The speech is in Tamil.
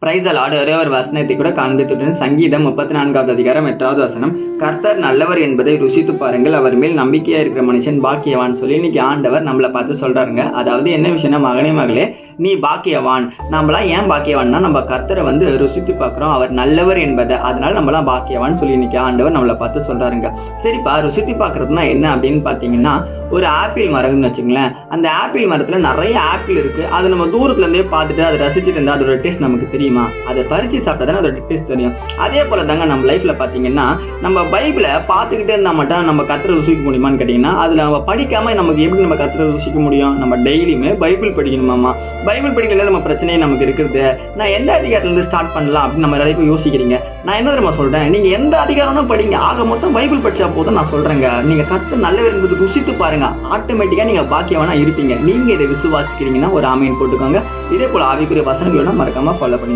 பிரைஸ் அலாட் ஒரே ஒரு வசனத்தை கூட காண்பித்துடன் சங்கீதம் 34வது அதிகாரம் 8வது வசனம், கர்த்தர் நல்லவர் என்பதை ருசித்து பாருங்கள், அவர் மேல் நம்பிக்கையா இருக்கிற மனுஷன் பாக்கியவான் சொல்லி இன்னைக்கு ஆண்டவர் நம்மளை பார்த்து சொல்றாருங்க. அதாவது என்ன விஷயம்னா, மகனே மகளே நீ பாக்கியவான். நம்மளாம் ஏன் பாக்கியவான்னா நம்ம கர்த்தரை ருசித்து பார்க்குறோம், அவர் நல்லவர் என்பதை, அதனால நம்மளாம் பாக்கியவான்னு சொல்லி இன்னைக்கு ஆண்டவர் நம்மளை பார்த்து சொல்றாருங்க. சரிப்பா, ருசித்து பார்க்கறதுனா என்ன அப்படின்னு பார்த்தீங்கன்னா, ஒரு ஆப்பிள் மரம்னு வச்சுங்களேன். அந்த ஆப்பிள் மரத்தில் நிறைய ஆப்பிள் இருக்கு. அதை நம்ம தூரத்துலேருந்தே பார்த்துட்டு அதை ரசிச்சுட்டு இருந்தால் அதோட டேஸ்ட் நமக்கு தெரியுமா? அதை பறித்து சாப்பிட்டா தானே அதோட டேஸ்ட் தெரியும். அதே போல தாங்க நம்ம லைஃப்ல பார்த்தீங்கன்னா, நம்ம பைபிளை பார்த்துக்கிட்டே இருந்தால் மட்டும் நம்ம கர்த்தரை ருசிக்க முடியுமான்னு கேட்டிங்கன்னா, அதில் நம்ம படிக்காம நமக்கு எப்படி நம்ம கர்த்தரை ருசிக்க முடியும்? நம்ம டெய்லியுமே பைபிள் படிக்கணுமாமா. பைபிள் படிக்கல நம்ம பிரச்சனையே நமக்கு இருக்கிறது. நான் எந்த அதிகாரத்துலேருந்து ஸ்டார்ட் பண்ணலாம் அப்படின்னு நம்ம நிறைய பேர் யோசிக்கிறீங்க. நான் என்ன தெரியுமா சொல்கிறேன், நீங்கள் எந்த அதிகாரம்னா படிங்க, ஆக மொத்தம் பைபிள் படித்தா போதும். நான் சொல்கிறேங்க, நீங்கள் கர்த்தர் நல்லவர் என்பது ருசித்து பாருங்க, ஆட்டோமேட்டிக்காக நீங்கள் பாக்கியவானா இருப்பீங்க. நீங்கள் இதை விசுவாசிக்கிறீங்கன்னா ஒரு ஆமீன் போட்டுக்கோங்க. இதே போல் ஆவிக்குரிய வசனங்களோட மறக்காமல் ஃபாலோ பண்ணுங்க.